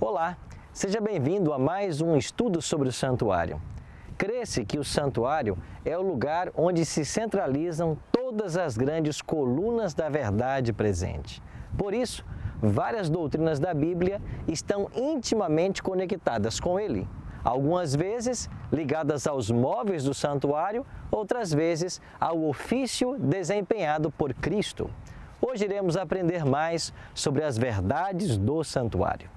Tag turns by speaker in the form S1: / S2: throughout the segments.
S1: Olá, seja bem-vindo a mais um estudo sobre o santuário. Crê-se que o santuário é o lugar onde se centralizam todas as grandes colunas da verdade presente. Por isso, várias doutrinas da Bíblia estão intimamente conectadas com ele. Algumas vezes ligadas aos móveis do santuário, outras vezes ao ofício desempenhado por Cristo. Hoje iremos aprender mais sobre as verdades do santuário.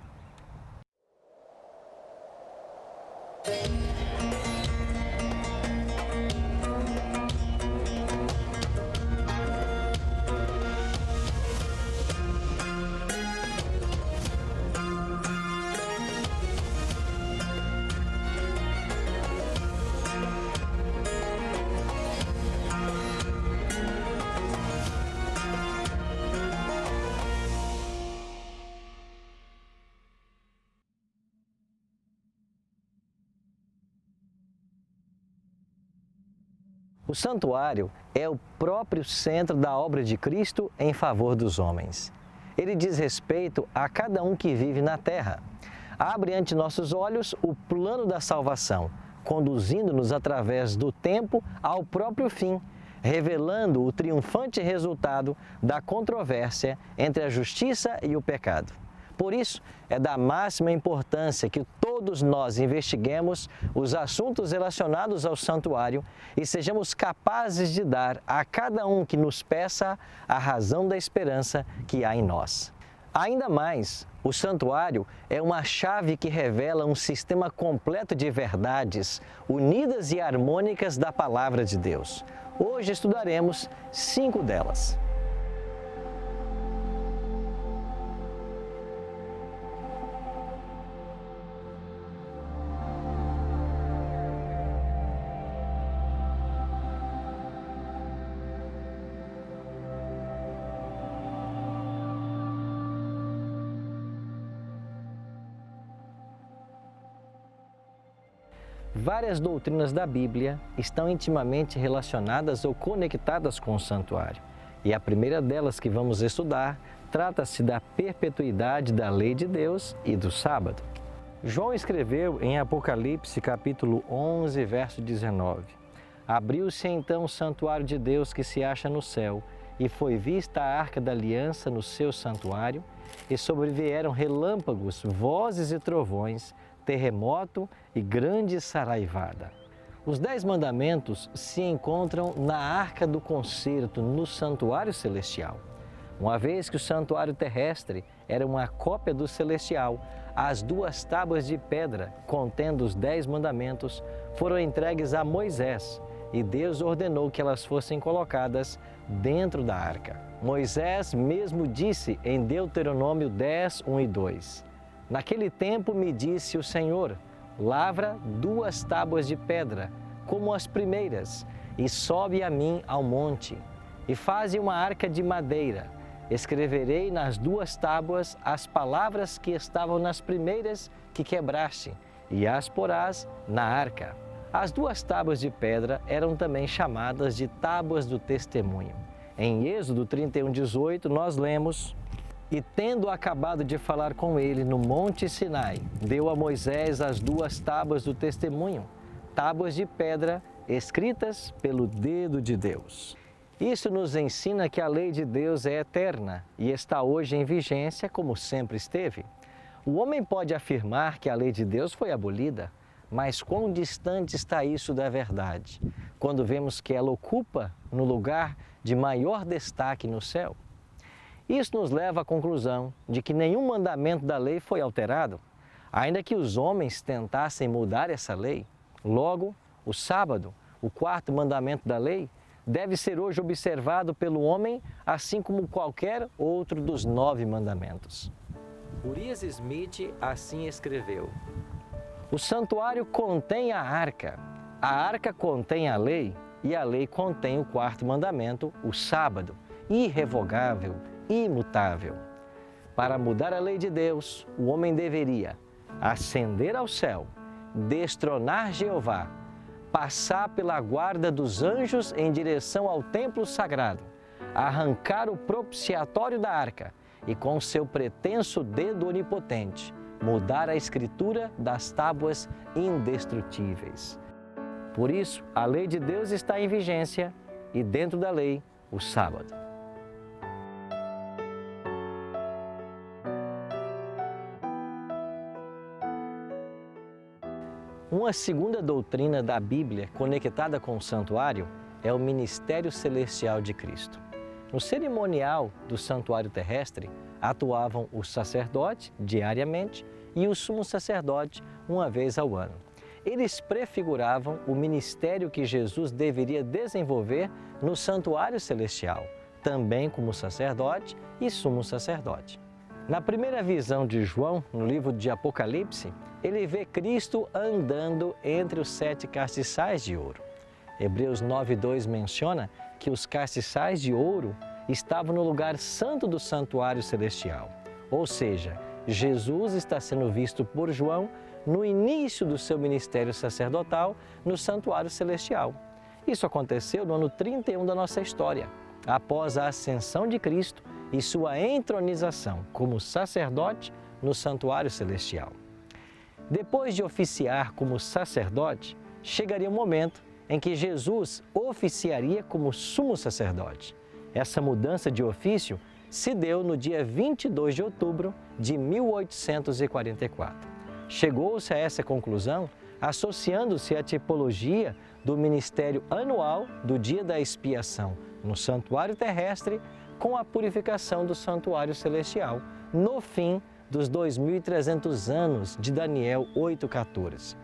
S1: O santuário é o próprio centro da obra de Cristo em favor dos homens. Ele diz respeito a cada um que vive na terra. Abre ante nossos olhos o plano da salvação, conduzindo-nos através do tempo ao próprio fim, revelando o triunfante resultado da controvérsia entre a justiça e o pecado. Por isso, é da máxima importância que todos nós investiguemos os assuntos relacionados ao santuário e sejamos capazes de dar a cada um que nos peça a razão da esperança que há em nós. Ainda mais, o santuário é uma chave que revela um sistema completo de verdades, unidas e harmônicas da Palavra de Deus. Hoje estudaremos 5 delas. Várias doutrinas da Bíblia estão intimamente relacionadas ou conectadas com o santuário. E a primeira delas que vamos estudar trata-se da perpetuidade da lei de Deus e do sábado. João escreveu em Apocalipse capítulo 11, verso 19: Abriu-se então o santuário de Deus que se acha no céu, e foi vista a arca da aliança no seu santuário, e sobrevieram relâmpagos, vozes e trovões, terremoto e grande saraivada. Os 10 mandamentos se encontram na Arca do Concerto, no santuário celestial. Uma vez que o santuário terrestre era uma cópia do celestial, as 2 tábuas de pedra contendo os 10 mandamentos foram entregues a Moisés e Deus ordenou que elas fossem colocadas dentro da arca. Moisés mesmo disse em Deuteronômio 10, 1 e 2: Naquele tempo me disse o Senhor: lavra 2 tábuas de pedra, como as primeiras, e sobe a mim ao monte, e faze uma arca de madeira. Escreverei nas 2 tábuas as palavras que estavam nas primeiras que quebraste, e as porás na arca. As 2 tábuas de pedra eram também chamadas de tábuas do testemunho. Em Êxodo 31:18, nós lemos: E tendo acabado de falar com ele no Monte Sinai, deu a Moisés as 2 tábuas do testemunho, tábuas de pedra escritas pelo dedo de Deus. Isso nos ensina que a lei de Deus é eterna e está hoje em vigência como sempre esteve. O homem pode afirmar que a lei de Deus foi abolida, mas quão distante está isso da verdade, quando vemos que ela ocupa no lugar de maior destaque no céu? Isso nos leva à conclusão de que nenhum mandamento da lei foi alterado, ainda que os homens tentassem mudar essa lei. Logo, o sábado, o 4º mandamento da lei, deve ser hoje observado pelo homem, assim como qualquer outro dos 9 mandamentos. Urias Smith assim escreveu: O santuário contém a arca contém a lei, e a lei contém o 4º mandamento, o sábado, irrevogável, imutável. Para mudar a lei de Deus, o homem deveria ascender ao céu, destronar Jeová, passar pela guarda dos anjos em direção ao templo sagrado, arrancar o propiciatório da arca e com seu pretenso dedo onipotente mudar a escritura das tábuas indestrutíveis. Por isso, a lei de Deus está em vigência e dentro da lei, o sábado. Uma segunda doutrina da Bíblia conectada com o santuário é o ministério celestial de Cristo. No cerimonial do santuário terrestre, atuavam o sacerdote diariamente e o sumo sacerdote uma vez ao ano. Eles prefiguravam o ministério que Jesus deveria desenvolver no santuário celestial, também como sacerdote e sumo sacerdote. Na primeira visão de João, no livro de Apocalipse, ele vê Cristo andando entre os 7 castiçais de ouro. Hebreus 9:2 menciona que os castiçais de ouro estavam no lugar santo do santuário celestial. Ou seja, Jesus está sendo visto por João no início do seu ministério sacerdotal no santuário celestial. Isso aconteceu no ano 31 da nossa história, após a ascensão de Cristo e sua entronização como sacerdote no santuário celestial. Depois de oficiar como sacerdote, chegaria o momento em que Jesus oficiaria como sumo sacerdote. Essa mudança de ofício se deu no dia 22 de outubro de 1844. Chegou-se a essa conclusão associando-se à tipologia do ministério anual do dia da expiação no santuário terrestre com a purificação do santuário celestial, no fim dos 2.300 anos de Daniel 8,14.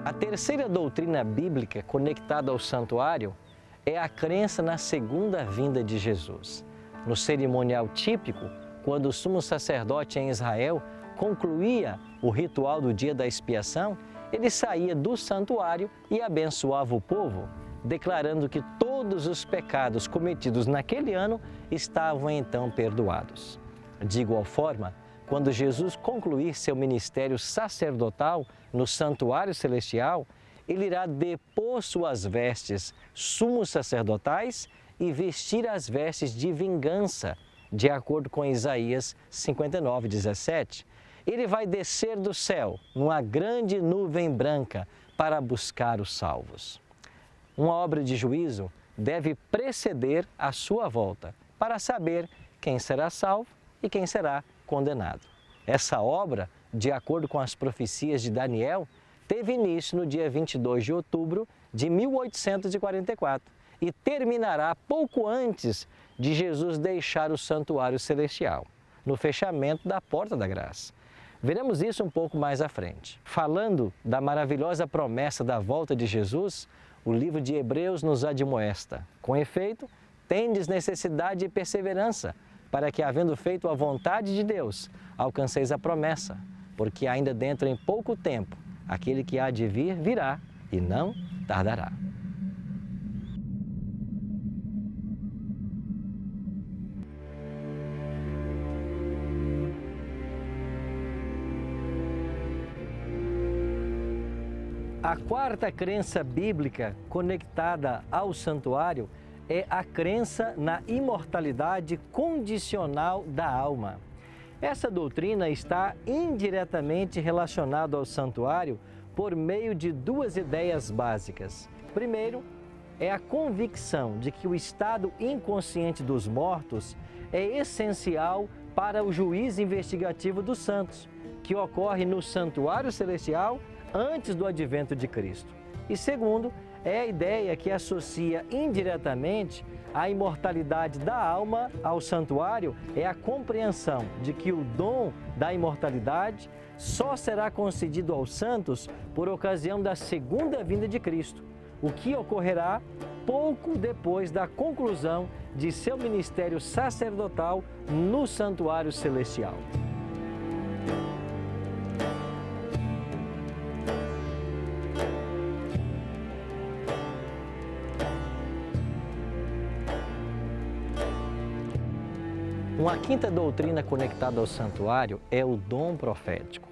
S1: A terceira doutrina bíblica conectada ao santuário é a crença na segunda vinda de Jesus. No cerimonial típico, quando o sumo sacerdote em Israel concluía o ritual do dia da expiação, ele saía do santuário e abençoava o povo, declarando que todos os pecados cometidos naquele ano estavam então perdoados. De igual forma, quando Jesus concluir seu ministério sacerdotal no santuário celestial, ele irá depor suas vestes sumos sacerdotais e vestir as vestes de vingança, de acordo com Isaías 59:17. Ele vai descer do céu numa grande nuvem branca para buscar os salvos. Uma obra de juízo deve preceder a sua volta para saber quem será salvo e quem será condenado. Essa obra, de acordo com as profecias de Daniel, teve início no dia 22 de outubro de 1844 e terminará pouco antes de Jesus deixar o santuário celestial, no fechamento da Porta da Graça. Veremos isso um pouco mais à frente. Falando da maravilhosa promessa da volta de Jesus, o livro de Hebreus nos admoesta: com efeito, tendes necessidade de perseverança, para que, havendo feito a vontade de Deus, alcanceis a promessa, porque ainda dentro em pouco tempo, aquele que há de vir, virá e não tardará. A quarta crença bíblica conectada ao santuário é a crença na imortalidade condicional da alma. Essa doutrina está indiretamente relacionada ao santuário por meio de duas ideias básicas. Primeiro, é a convicção de que o estado inconsciente dos mortos é essencial para o juízo investigativo dos santos, que ocorre no santuário celestial antes do advento de Cristo. E segundo, é a ideia que associa indiretamente a imortalidade da alma ao santuário, é a compreensão de que o dom da imortalidade só será concedido aos santos por ocasião da segunda vinda de Cristo, o que ocorrerá pouco depois da conclusão de seu ministério sacerdotal no santuário celestial. Uma quinta doutrina conectada ao santuário é o dom profético.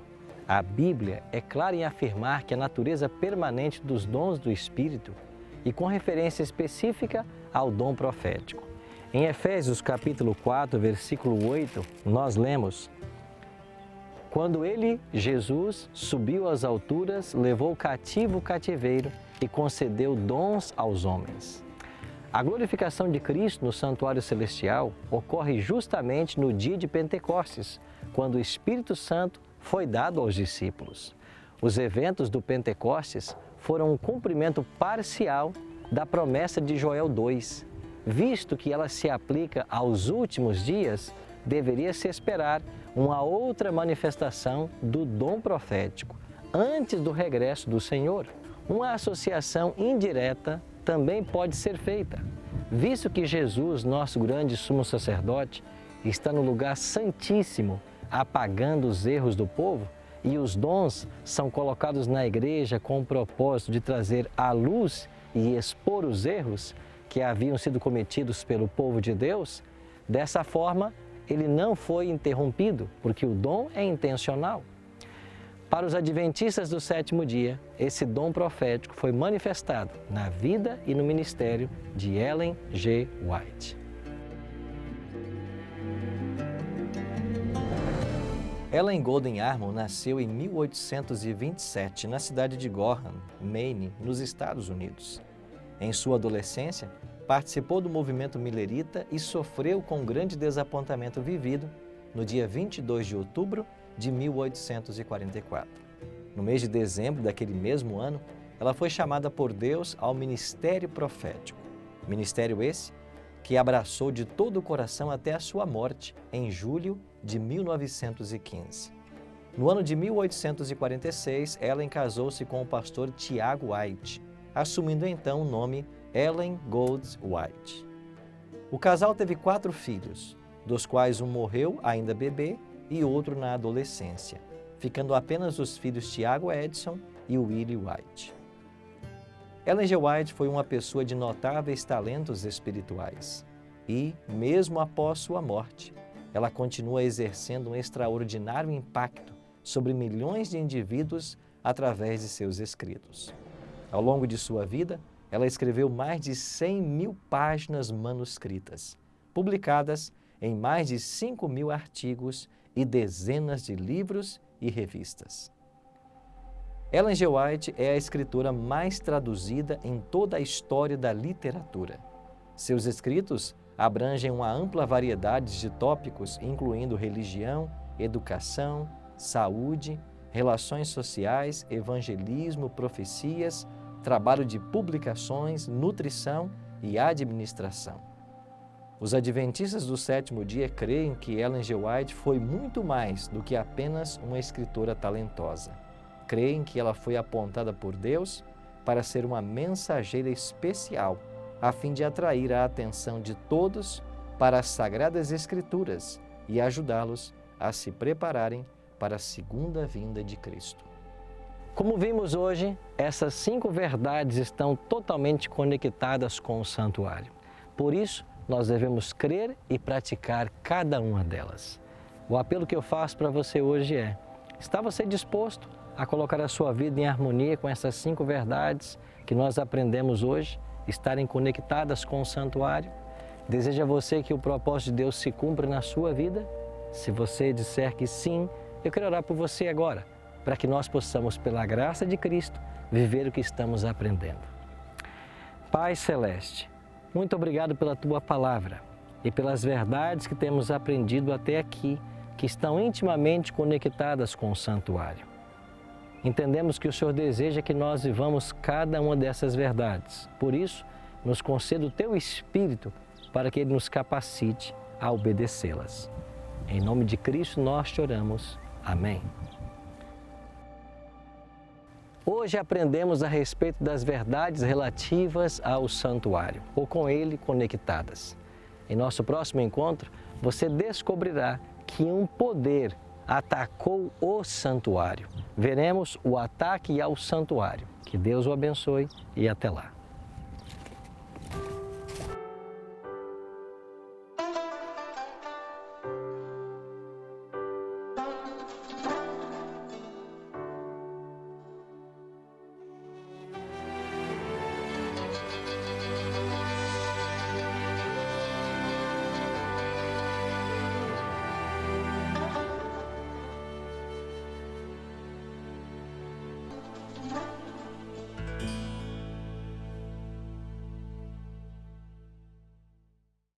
S1: A Bíblia é clara em afirmar que a natureza permanente dos dons do Espírito e com referência específica ao dom profético. Em Efésios capítulo 4, versículo 8, nós lemos: quando ele, Jesus, subiu às alturas, levou cativo o cativeiro e concedeu dons aos homens. A glorificação de Cristo no santuário celestial ocorre justamente no dia de Pentecostes, quando o Espírito Santo foi dado aos discípulos. Os eventos do Pentecostes foram um cumprimento parcial da promessa de Joel 2. Visto que ela se aplica aos últimos dias, deveria se esperar uma outra manifestação do dom profético antes do regresso do Senhor. Uma associação indireta também pode ser feita, visto que Jesus, nosso grande sumo sacerdote, está no lugar santíssimo, apagando os erros do povo, e os dons são colocados na igreja com o propósito de trazer à luz e expor os erros que haviam sido cometidos pelo povo de Deus. Dessa forma, ele não foi interrompido, porque o dom é intencional. Para os adventistas do sétimo dia, esse dom profético foi manifestado na vida e no ministério de Ellen G. White. Ellen Golden Armour nasceu em 1827 na cidade de Gorham, Maine, nos Estados Unidos. Em sua adolescência, participou do movimento milerita e sofreu com um grande desapontamento vivido no dia 22 de outubro de 1844. No mês de dezembro daquele mesmo ano, ela foi chamada por Deus ao ministério profético. Ministério esse que abraçou de todo o coração até a sua morte, em julho de 1915. No ano de 1846, Ellen casou-se com o pastor Tiago White, assumindo então o nome Ellen Gold White. O casal teve 4 filhos, dos quais um morreu ainda bebê e outro na adolescência, ficando apenas os filhos Tiago Edson e Willie White. Ellen G. White foi uma pessoa de notáveis talentos espirituais e, mesmo após sua morte, ela continua exercendo um extraordinário impacto sobre milhões de indivíduos através de seus escritos. Ao longo de sua vida, ela escreveu mais de 100.000 páginas manuscritas, publicadas em mais de 5.000 artigos e dezenas de livros e revistas. Ellen G. White é a escritora mais traduzida em toda a história da literatura. Seus escritos abrangem uma ampla variedade de tópicos, incluindo religião, educação, saúde, relações sociais, evangelismo, profecias, trabalho de publicações, nutrição e administração. Os adventistas do sétimo dia creem que Ellen G. White foi muito mais do que apenas uma escritora talentosa. Creem que ela foi apontada por Deus para ser uma mensageira especial, a fim de atrair a atenção de todos para as Sagradas Escrituras e ajudá-los a se prepararem para a segunda vinda de Cristo. Como vimos hoje, essas 5 verdades estão totalmente conectadas com o santuário. Por isso, nós devemos crer e praticar cada uma delas. O apelo que eu faço para você hoje é: está você disposto a colocar a sua vida em harmonia com essas 5 verdades que nós aprendemos hoje, estarem conectadas com o santuário? Deseja você que o propósito de Deus se cumpra na sua vida? Se você disser que sim, eu quero orar por você agora, para que nós possamos, pela graça de Cristo, viver o que estamos aprendendo. Pai Celeste, muito obrigado pela Tua Palavra e pelas verdades que temos aprendido até aqui, que estão intimamente conectadas com o santuário. Entendemos que o Senhor deseja que nós vivamos cada uma dessas verdades. Por isso, nos conceda o Teu Espírito para que Ele nos capacite a obedecê-las. Em nome de Cristo nós te oramos. Amém. Hoje aprendemos a respeito das verdades relativas ao santuário, ou com ele conectadas. Em nosso próximo encontro, você descobrirá que um poder atacou o santuário. Veremos o ataque ao santuário. Que Deus o abençoe e até lá.